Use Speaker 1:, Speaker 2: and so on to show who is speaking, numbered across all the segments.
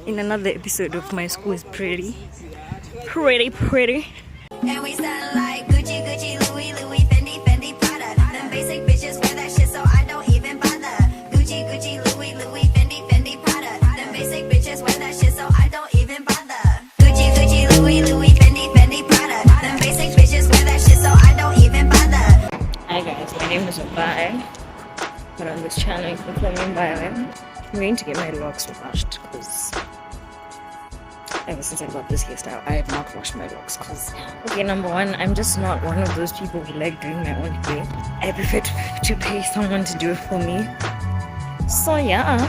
Speaker 1: in another episode of My School is Pretty.
Speaker 2: And we sound like Gucci, Gucci, Louis, Louis, Fendi, Fendi, Prada. Them basic bitches wear that shit, so I don't even bother. Gucci, Gucci, Louis, Louis, Fendi, Fendi, Prada. Them basic bitches wear that shit, so I don't even bother. Gucci, Gucci, Louis, Louis, Fendi, Fendi, Prada. Them basic bitches wear that shit, so I don't even bother.
Speaker 1: Hi guys, my name is Abai, but on this channel you can call me Abai. I'm going to get my locks washed because ever since I got this hairstyle, I have not washed my locks because, okay, number one, I'm just not one of those people who like doing my own hair. I prefer to pay someone to do it for me. So yeah.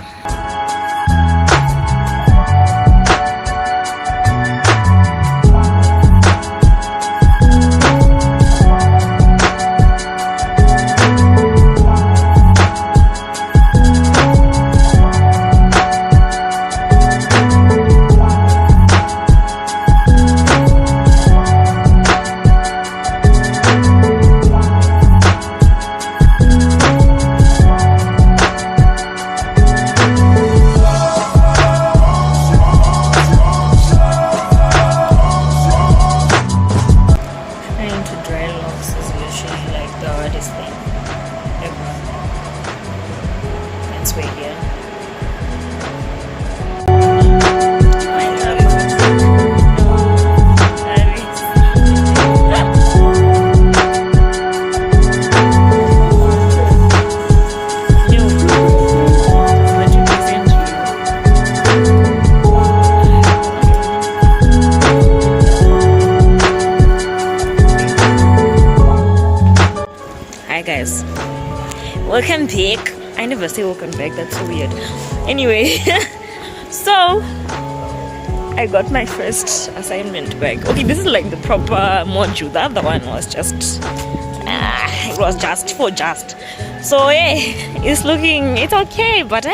Speaker 1: Guys, welcome back. I never say welcome back, that's so weird. Anyway, so I got my first assignment back. Okay, this is like the proper module. The other one was just it was just for just. So yeah, it's okay, but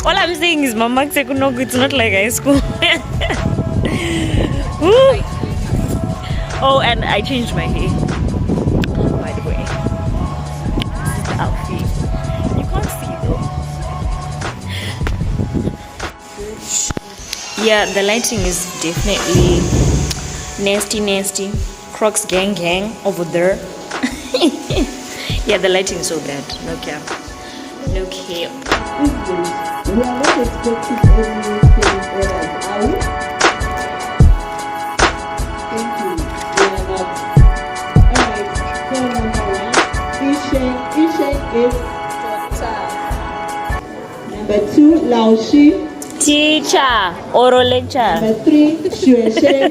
Speaker 1: all I'm saying is Mama Sekunoku, it's not like high school. Oh, and I changed my hair. Outfit. You can't see though. Yeah, the lighting is definitely nasty. Crocs gang over there. Yeah, the lighting is so bad. No cap. We are not expecting anything else, are we? Thank you. We are not. Alright, so number one. Ishen is number 2, Laoshi. Teacher, oral lecture. Number 3, Xueshen.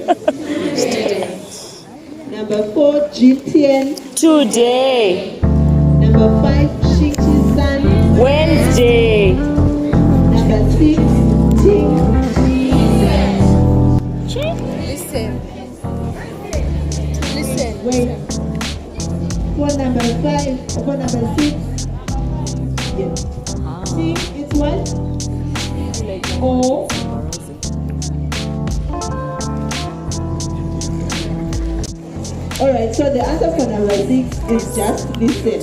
Speaker 1: Number 4, Jitian. Today. Number 5, Shichi-san. Wednesday. Number 6, Ting. Listen. Wait. For number 5, for number 6, yes. See, it's what? O. Alright, so the answer for number 6 is just listen.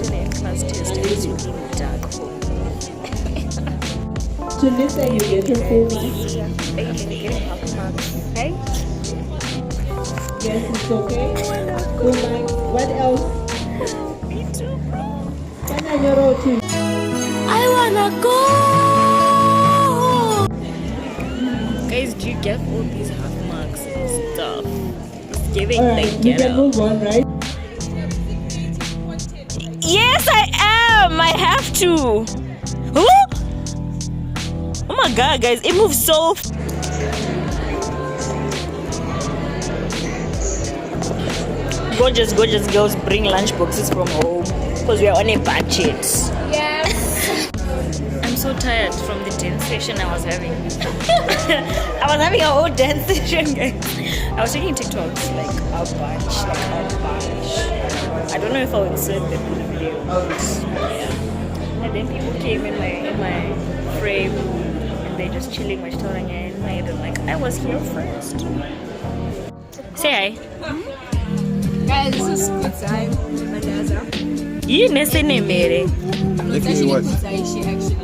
Speaker 1: To listen, you get your full marks. Okay? Yes, it's okay. Full marks. What else? I wanna go. Guys, do you get all these half marks and stuff? It's giving like get out. You can move on, right? Yes, I am. I have to. Oh my god, guys, it moves so. Gorgeous girls bring lunch boxes from home because we are on a budget. Yes. I'm so tired from the dance session I was having. I was having a whole dance session, guys. I was taking TikToks like a bunch. I don't know if I'll insert them in the video. Yeah. And then people came in my frame and they just chilling much talking and I was like, I was here first. Say hi.
Speaker 3: Guys, this is good time.
Speaker 1: You never say name.
Speaker 3: She actually.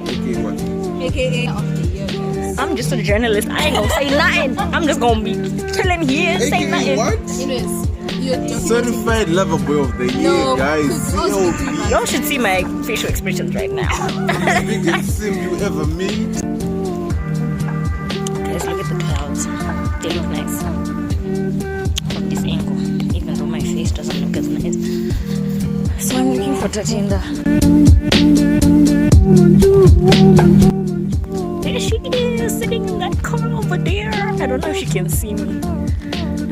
Speaker 3: AKA of the year.
Speaker 1: I'm just a journalist. I ain't gonna say nothing. I'm just gonna be chilling here, say
Speaker 4: AKA
Speaker 1: nothing.
Speaker 4: what?
Speaker 3: Anyways, you're joking.
Speaker 4: Certified lover boy of the year,
Speaker 3: No,
Speaker 4: guys.
Speaker 3: because also
Speaker 4: COP.
Speaker 1: Y'all should see my facial expressions right now.
Speaker 4: Biggest sim you ever meet.
Speaker 1: Guys, look at the clouds. They look nice from this angle, even though my face doesn't look as nice. So I'm looking for Tatinda. There she is, sitting in that car over there. I don't know if she can see me.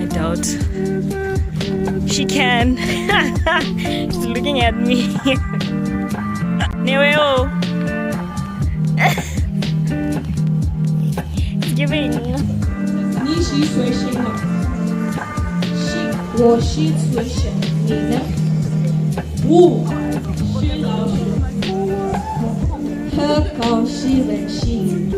Speaker 1: I doubt she can. She's looking at me. Neweo. It's giving.
Speaker 5: 你是谁谁吗？是，我是谁谁，你呢？我是老鼠，和高是人心。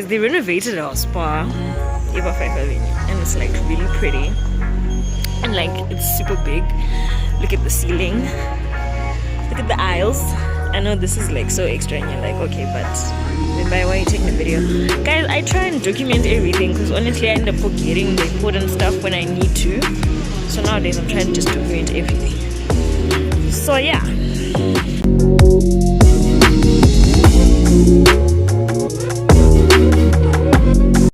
Speaker 1: Guys, they renovated our spa, Eva 5 Avenue, and it's like really pretty. And like it's super big. Look at the ceiling. Look at the aisles. I know this is like so extra and you're like, okay, but then why are you taking the video? Guys, I try and document everything because honestly I end up forgetting the important stuff when I need to. So nowadays I'm trying to just document everything. So yeah.